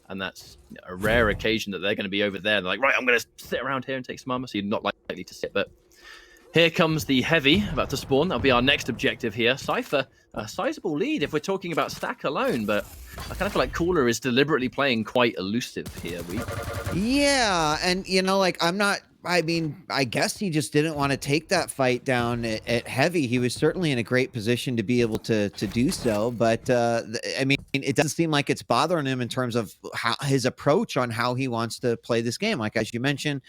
And that's a rare occasion that they're going to be over there. They're like, right, I'm going to sit around here and take some armor. So you're not likely to sit. But Here comes the heavy about to spawn. That'll be our next objective here. Cypher, a sizable lead if we're talking about stack alone, but I kind of feel like Cooler is deliberately playing quite elusive here. Yeah, and you know, like I mean, I guess he just didn't want to take that fight down at heavy. He was certainly in a great position to be able to do so, but I mean, it doesn't seem like it's bothering him in terms of how his approach on how he wants to play this game. Like as you mentioned,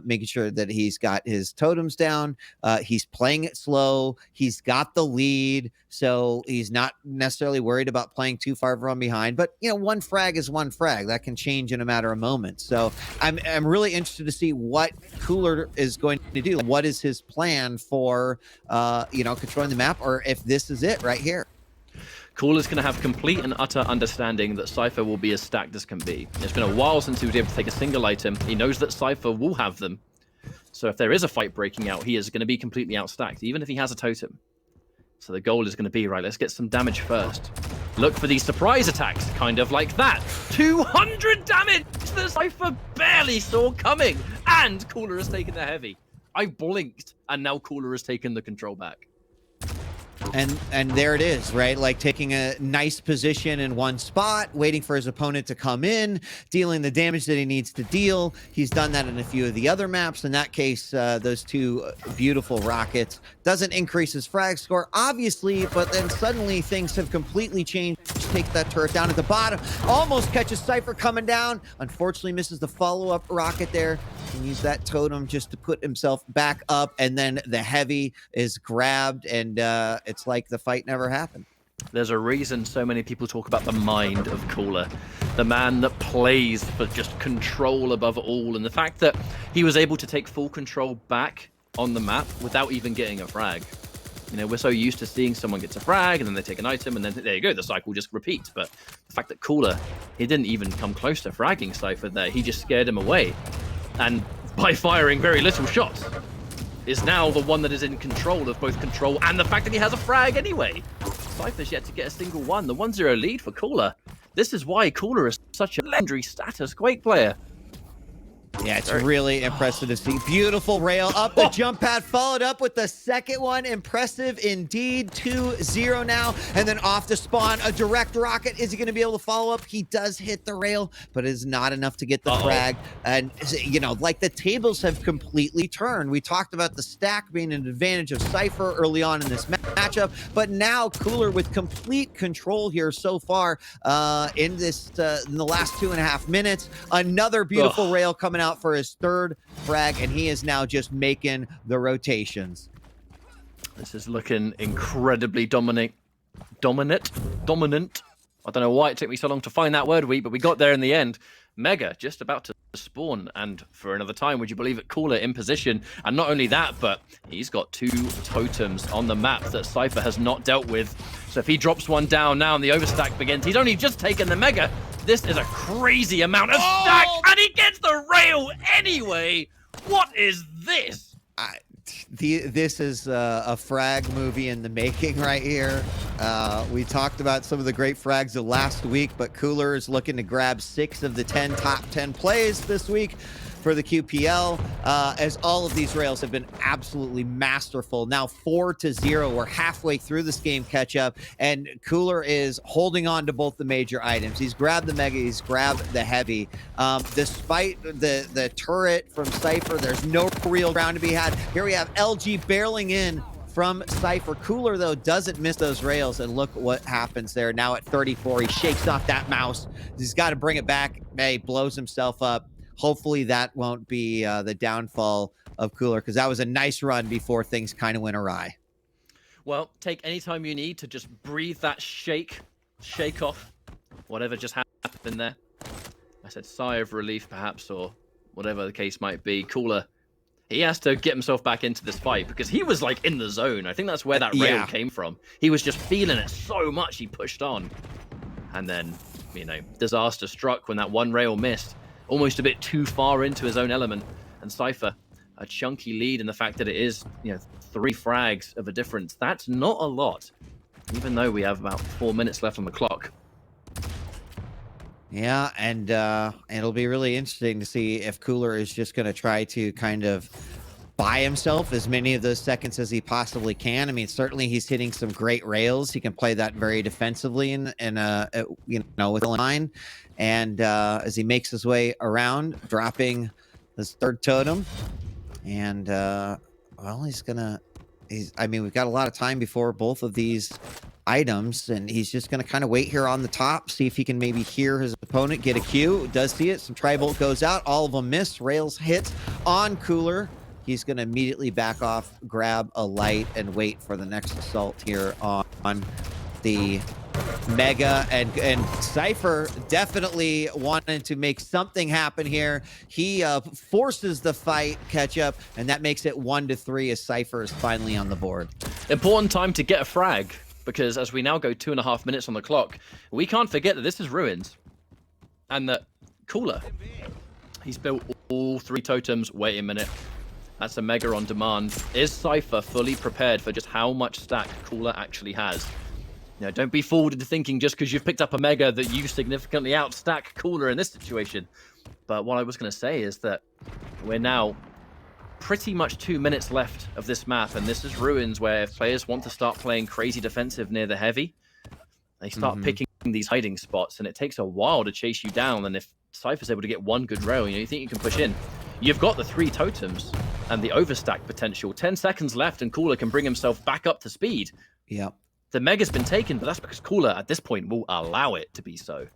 making sure that he's got his totems down, he's playing it slow, he's got the lead, so he's not necessarily worried about playing too far from behind. But you know, one frag is one frag that can change in a matter of moments. So I'm really interested to see what Cooler is going to do. What is his plan for you know, controlling the map, or if this is it right here? Cooler's going to have complete and utter understanding that Cypher will be as stacked as can be. It's been a while since he was able to take a single item. He knows that Cypher will have them. So if there is a fight breaking out, he is going to be completely outstacked, even if he has a totem. So the goal is going to be, right, let's get some damage first. Look for these surprise attacks, kind of like that. 200 damage that Cypher barely saw coming. And Cooler has taken the heavy. I blinked, and now Cooler has taken the control back. And there it is, right? Like taking a nice position in one spot, waiting for his opponent to come in, dealing the damage that he needs to deal. He's done that in a few of the other maps. In that case, those two beautiful rockets. Doesn't increase his frag score, obviously, but then suddenly things have completely changed. Take that turret down at the bottom. Almost catches Cypher coming down. Unfortunately, misses the follow-up rocket there. Can use that totem just to put himself back up, and then the heavy is grabbed, and it's like the fight never happened. There's a reason so many people talk about the mind of Cooler, the man that plays for just control above all, and the fact that he was able to take full control back on the map without even getting a frag. You know, we're so used to seeing someone gets a frag and then they take an item and then there you go, the cycle just repeats. But the fact that Cooler, he didn't even come close to fragging Cypher there, he just scared him away. And by firing very little shots, is now the one that is in control of both control and the fact that he has a frag anyway. Cypher's yet to get a single one. The 1-0 lead for Cooler. This is why Cooler is such a legendary status Quake player. Yeah, it's really impressive to see. Beautiful rail up the jump pad, followed up with the second one. Impressive indeed. 2-0 now. And then off to spawn a direct rocket. Is he going to be able to follow up? He does hit the rail, but it is not enough to get the frag. And, you know, like the tables have completely turned. We talked about the stack being an advantage of Cypher early on in this matchup, but now Cooler with complete control here so far in this in the last 2.5 minutes. Another beautiful rail coming out for his third frag, and he is now just making the rotations. This is looking incredibly dominant. I don't know why it took me so long to find that word, but we got there in the end. Mega just about to spawn, and for another time, would you believe it, Cooler in position. And not only that, but he's got 2 totems on the map that Cypher has not dealt with. So if he drops one down now and the overstack begins, he's only just taken the Mega. This is a crazy amount of stack, and he gets the rail anyway. What is this? This is a frag movie in the making right here. We talked about some of the great frags of last week, but Cooler is looking to grab 6 of the top 10 plays this week for the QPL, as all of these rails have been absolutely masterful. Now 4-0, we're halfway through this game catch up, and Cooler is holding on to both the major items. He's grabbed the Mega, he's grabbed the Heavy. Despite the turret from Cypher, there's no real ground to be had. Here we have LG barreling in from Cypher. Cooler, though, doesn't miss those rails, and look what happens there. Now at 34, he shakes off that mouse. He's got to bring it back. He blows himself up. Hopefully that won't be the downfall of Cooler, because that was a nice run before things kind of went awry. Well, take any time you need to just breathe that shake off whatever just happened there. I said sigh of relief, perhaps, or whatever the case might be. Cooler, he has to get himself back into this fight because he was like in the zone. I think that's where that rail came from. He was just feeling it so much he pushed on. And then, you know, disaster struck when that one rail missed. Almost a bit too far into his own element. And Cypher, a chunky lead in the fact that it is, you know, 3 frags of a difference. That's not a lot, even though we have about 4 minutes left on the clock. Yeah, and it'll be really interesting to see if Cooler is just going to try to kind of buy himself as many of those seconds as he possibly can. I mean, certainly he's hitting some great rails. He can play that very defensively with a line. And as he makes his way around, dropping his third totem, and well, I mean, we've got a lot of time before both of these items, and he's just going to kind of wait here on the top, see if he can maybe hear his opponent get a Q. Does see it. Some Tri-Bolt goes out. All of them miss. Rails hits on Cooler. He's going to immediately back off, grab a light, and wait for the next assault here on the Mega. And Cypher definitely wanted to make something happen here. He forces the fight catch up, and that makes it 1-3 as Cypher is finally on the board. Important time to get a frag, because as we now go 2.5 minutes on the clock, we can't forget that this is Ruins. And that Cooler, he's built all 3 totems. Wait a minute. That's a Mega on demand. Is Cypher fully prepared for just how much stack Cooler actually has? You know, don't be fooled into thinking just because you've picked up a Mega that you significantly outstack Cooler in this situation. But what I was going to say is that we're now pretty much 2 minutes left of this map, and this is Ruins, where if players want to start playing crazy defensive near the heavy, they start picking these hiding spots, and it takes a while to chase you down. And if Cypher's able to get one good rail, you think you can push in. You've got the 3 totems and the overstack potential. 10 seconds left, and Cooler can bring himself back up to speed. Yep. The Mega's been taken, but that's because Cooler at this point will allow it to be so.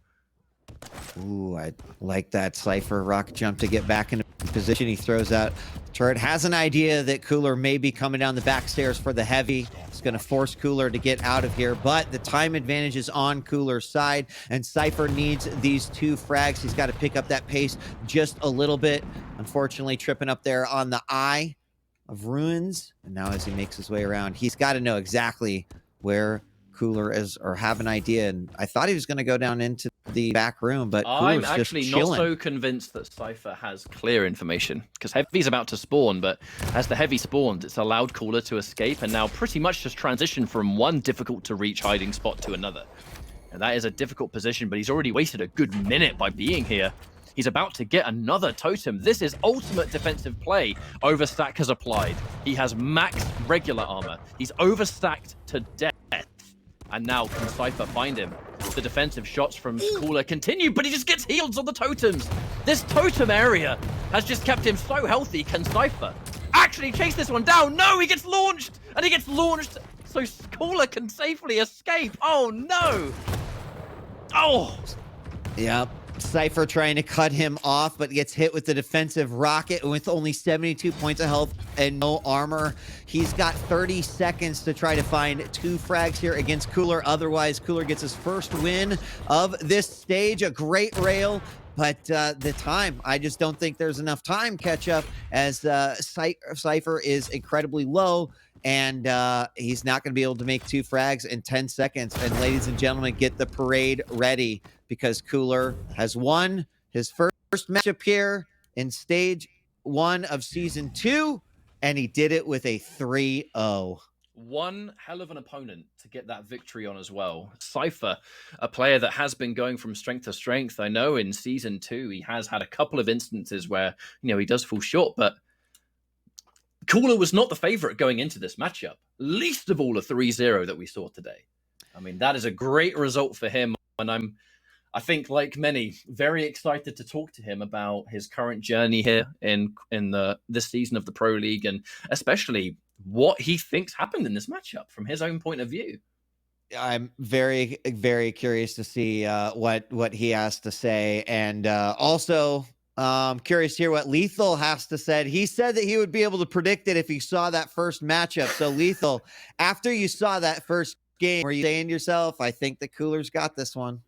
Ooh, I like that Cypher rocket jump to get back into position. He throws out the turret. Has an idea that Cooler may be coming down the back stairs for the heavy. It's going to force Cooler to get out of here, but the time advantage is on Cooler's side, and Cypher needs these 2 frags. He's got to pick up that pace just a little bit. Unfortunately, tripping up there on the eye of Ruins. And now as he makes his way around, he's got to know exactly where Cooler is, or have an idea. And I thought he was going to go down into the back room, but I'm Cooler's actually just not chilling. so convinced that Cypher has clear information, because Heavy's about to spawn, but as the Heavy spawns, it's allowed Cooler to escape and now pretty much just transition from one difficult to reach hiding spot to another. And that is a difficult position, but he's already wasted a good minute by being here. He's about to get another totem. This is ultimate defensive play. Overstack has applied. He has max regular armor. He's overstacked to death. And now can Cypher find him? The defensive shots from Cooler continue, but he just gets healed on the totems. This totem area has just kept him so healthy. Can Cypher actually chase this one down? No, he gets launched, and he gets launched so Cooler can safely escape. Oh, no. Oh. Yep. Cypher trying to cut him off, but gets hit with the defensive rocket with only 72 points of health and no armor. He's got 30 seconds to try to find 2 frags here against Cooler. Otherwise, Cooler gets his first win of this stage. A great rail, but the time, I just don't think there's enough time catch up, as Cypher is incredibly low. And he's not going to be able to make 2 frags in 10 seconds. And ladies and gentlemen, get the parade ready, because Cooler has won his first matchup here in stage 1 of season 2, and he did it with a 3-0. One hell of an opponent to get that victory on as well. Cypher, a player that has been going from strength to strength. I know in season 2 he has had a couple of instances where, you know, he does fall short, but Cooler was not the favorite going into this matchup, least of all a 3-0 that we saw today. I mean, that is a great result for him, and I think, like many, very excited to talk to him about his current journey here in this season of the Pro League, and especially what he thinks happened in this matchup from his own point of view. I'm very, very curious to see what he has to say, and also curious to hear what Lethal has to say. He said that he would be able to predict it if he saw that first matchup. So Lethal, after you saw that first game, were you saying to yourself, I think the Cooler's got this one?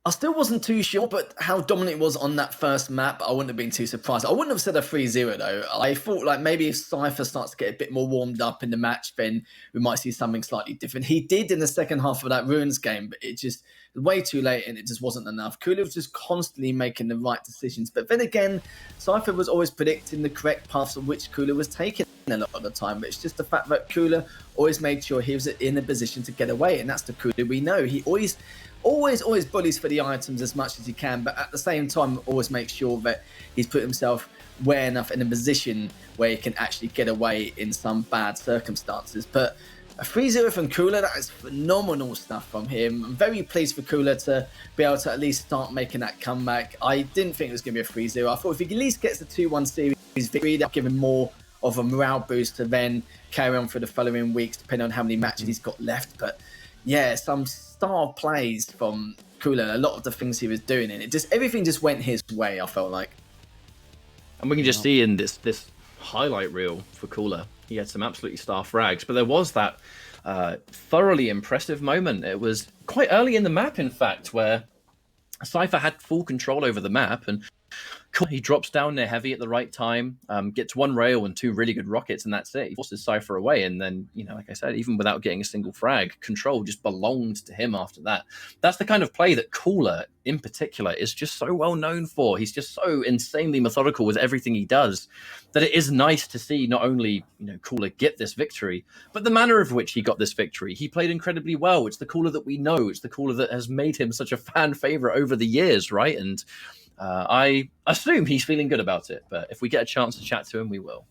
I still wasn't too sure, but how dominant it was on that first map, I wouldn't have been too surprised. I wouldn't have said a 3-0 though. I thought like maybe if Cypher starts to get a bit more warmed up in the match, then we might see something slightly different. He did in the second half of that Ruins game, but it just way too late and it just wasn't enough. Cooler was just constantly making the right decisions. But then again, Cypher was always predicting the correct paths of which Cooler was taking a lot of the time. But it's just the fact that Cooler always made sure he was in a position to get away. And that's the Cooler we know. He always bullies for the items as much as he can, but at the same time always makes sure that he's put himself well enough in a position where he can actually get away in some bad circumstances. But a 3-0 from Cooler, that is phenomenal stuff from him. I'm very pleased for Cooler to be able to at least start making that comeback. I didn't think it was going to be a 3-0. I thought if he at least gets the 2-1 series victory, that'll give him more of a morale boost to then carry on for the following weeks, depending on how many matches he's got left. But yeah, some star plays from Cooler, a lot of the things he was doing, and everything just went his way, I felt like. And we can just see in this highlight reel for Cooler, he had some absolutely star frags, but there was that thoroughly impressive moment. It was quite early in the map, in fact, where cypher had full control over the map, and he drops down near heavy at the right time, gets one rail and 2 really good rockets, and that's it. He forces cypher away, and then, like I said, even without getting a single frag, control just belonged to him after that. That's the kind of play that Cooler, in particular, is just so well known for. He's just so insanely methodical with everything he does that it is nice to see not only Cooler get this victory, but the manner of which he got this victory. He played incredibly well. It's the Cooler that we know. It's the Cooler that has made him such a fan favorite over the years, right? And I assume he's feeling good about it, but if we get a chance to chat to him, we will.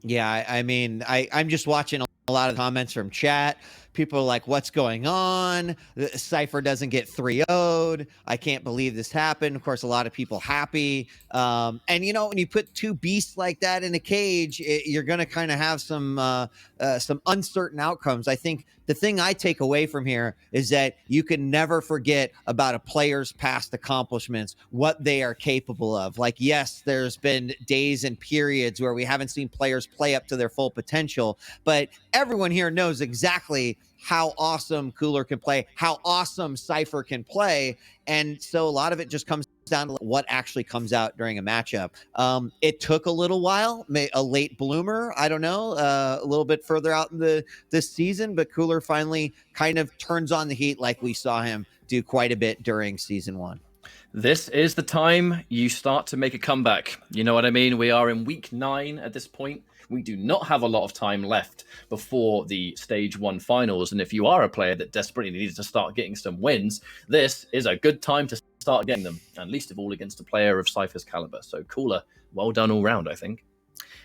Yeah, I mean, I'm just watching a lot of comments from chat. People are like, what's going on? The cypher doesn't get 3-0'd. I can't believe this happened. Of course, a lot of people happy. And, when you put 2 beasts like that in a cage, you're going to kind of have some uncertain outcomes. I think the thing I take away from here is that you can never forget about a player's past accomplishments, what they are capable of. Like, yes, there's been days and periods where we haven't seen players play up to their full potential, but everyone here knows exactly how awesome Cooler can play, how awesome cypher can play. And so a lot of it just comes down to what actually comes out during a matchup. It took a little while, a late bloomer, I don't know, a little bit further out in this season, but Cooler finally kind of turns on the heat like we saw him do quite a bit during season 1. This is the time you start to make a comeback. You know what I mean? We are in week 9 at this point. We do not have a lot of time left before the stage 1 finals. And if you are a player that desperately needs to start getting some wins, this is a good time to start getting them, and least of all against a player of Cypher's caliber. So Cooler, well done all round, I think.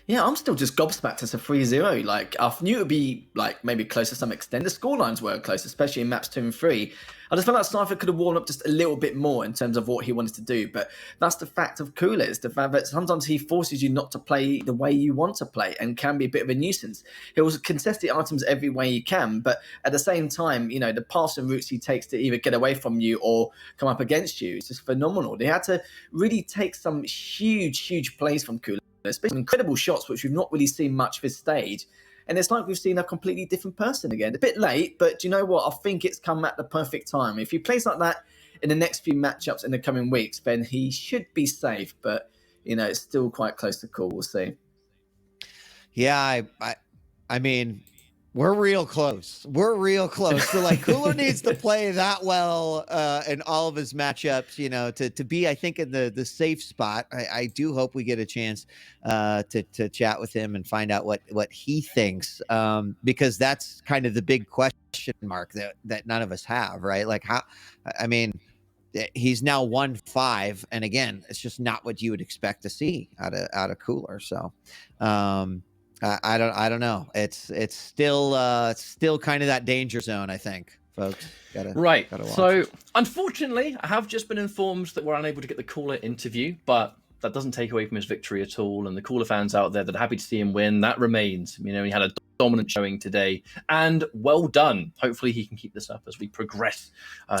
Yeah, I'm still just gobsmacked as a 3-0. Like, I knew it would be maybe close to some extent. The scorelines were close, especially in maps 2 and 3. I just felt like Cypher could have warmed up just a little bit more in terms of what he wanted to do. But that's the fact of COOLLERZ, the fact that sometimes he forces you not to play the way you want to play and can be a bit of a nuisance. He'll contest the items every way he can, but at the same time, the paths and routes he takes to either get away from you or come up against you is just phenomenal. They had to really take some huge plays from COOLLERZ, especially incredible shots, which we've not really seen much this stage. And it's like we've seen a completely different person again. A bit late, but do you know what? I think it's come at the perfect time. If he plays like that in the next few matchups in the coming weeks, then he should be safe. But, it's still quite close to call. We'll see. Yeah, I mean, we're real close. We're real close. So, Cooler needs to play that well in all of his matchups, to be, I think, in the safe spot. I do hope we get a chance to chat with him and find out what he thinks, because that's kind of the big question mark that none of us have, right? He's now 1-5, and again, it's just not what you would expect to see out of Cooler. So, I don't know. It's still kind of that danger zone, I think, folks. Gotta watch. So, unfortunately, I have just been informed that we're unable to get the Cooler interview, but that doesn't take away from his victory at all. And the Cooler fans out there that are happy to see him win, that remains. He had a dominant showing today, and well done. Hopefully he can keep this up as we progress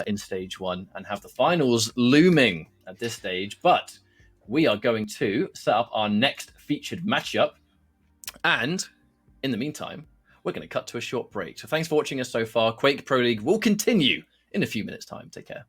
in stage 1 and have the finals looming at this stage. But we are going to set up our next featured matchup. And in the meantime, we're going to cut to a short break. So thanks for watching us so far. Quake Pro League will continue in a few minutes' time. Take care.